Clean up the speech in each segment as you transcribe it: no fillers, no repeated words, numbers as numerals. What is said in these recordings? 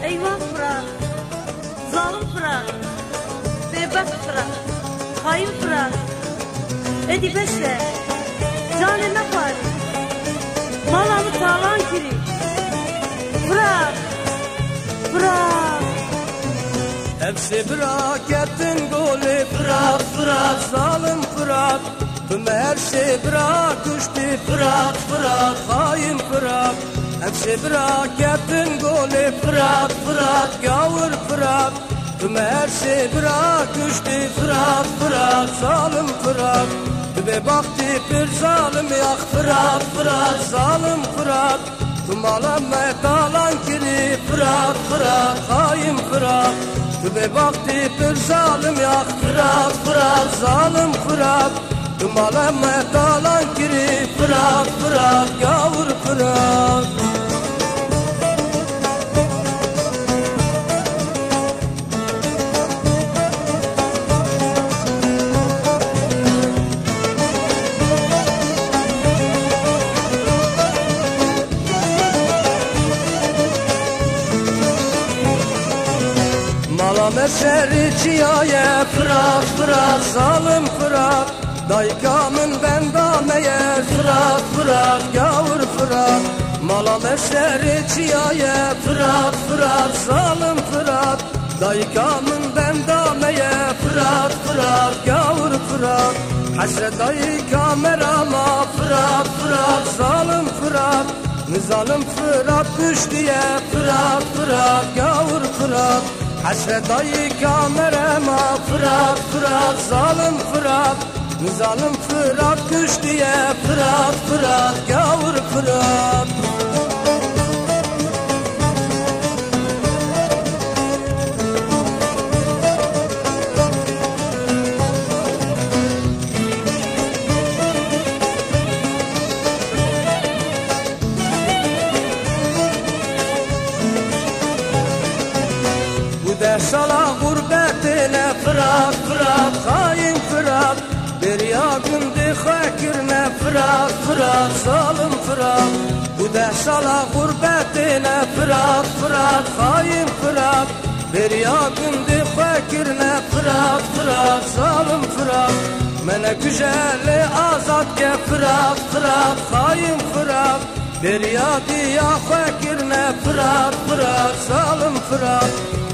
Eyvah Fırat, zalim Fırat, bedbaht Fırat, hain Fırat. Edi beşle, canı ne var? Malamı talan kiri. Fırat, Fırat. Hepsi bırak ettin golü Fırat, Fırat, zalim Fırat. Tüm her şey bırak düştü Fırat, Fırat, hain Fırat. Hepsi bırak ettin golü Fırat, Fırat, gavur Fırat. Tüm her şey bırak düştü Fırat, Fırat, zalim Fırat. Tübe baktı bir zalim yak Fırat, Fırat, zalim Fırat. Tüm alamet alan kiri Fırat, Fırat, hain Fırat. Tübe baktı bir zalim yak Fırat, Fırat, zalim Fırat. Tüm alamet alan kiri Fırat, Fırat, gavur Fırat. Malamet şerri çiyaye Fırat, Fırat, zalim Fırat. Daykamın bendameye Fırat, Fırat, gavur Fırat. Malamet şerri çiyaye Fırat, Fırat, zalim Fırat. Daykamın bendameye Fırat, Fırat, gavur Fırat. Hasret dayka merama Fırat, Fırat, zalim Fırat. Zalim Fırat düştüye Fırat, Fırat, gavur Fırat. Hasret dayka merama Fırat, Fırat, zalim Fırat. Zalim Fırat düştüye Fırat, Fırat, gavur Fırat. Bu dersala gurbetine Fırat, Fırat, hain Fırat. Derya gündü hakirne Fırat, Fırat, zalim Fırat. Bu dersala gurbetine Fırat, Fırat, hain Fırat. Derya gündü hakirne Fırat, Fırat, zalim Fırat. Mene güzeli azat ke Fırat, Fırat, hain Fırat. Derya diya fakirne Fırat, Fırat, zalim Fırat.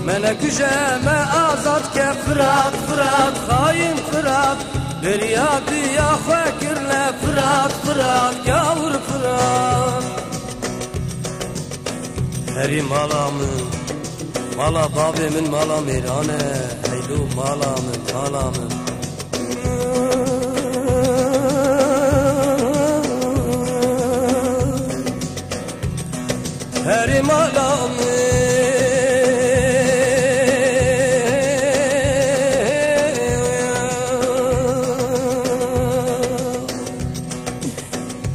Mene güzeme azat ke Fırat, Fırat, hain Fırat. Derya diya fakirne Fırat, Fırat, gavur Fırat. Heri malamın, mala babimin mala mirane. Heylu malamın, malamın. Heri malamın.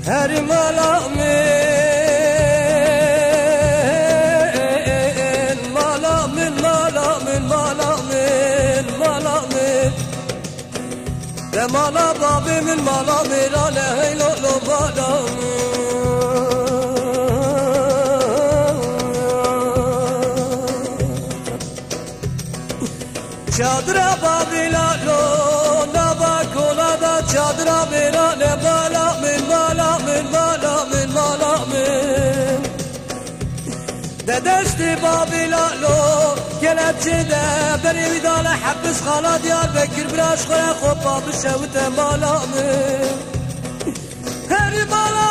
Her malamin, malamin, malamin, malamin, malamin. De mala babimin malamin, aleyh lolo malamin. Çadıra babilalo, navakola da çadıra birane malamin, malamin, malamin, malamin. Dedesti babilalo, kelepçede beni vidale habis khala Diyarbakır bir aşkaya koppa bir şevte malamin. Her malamin.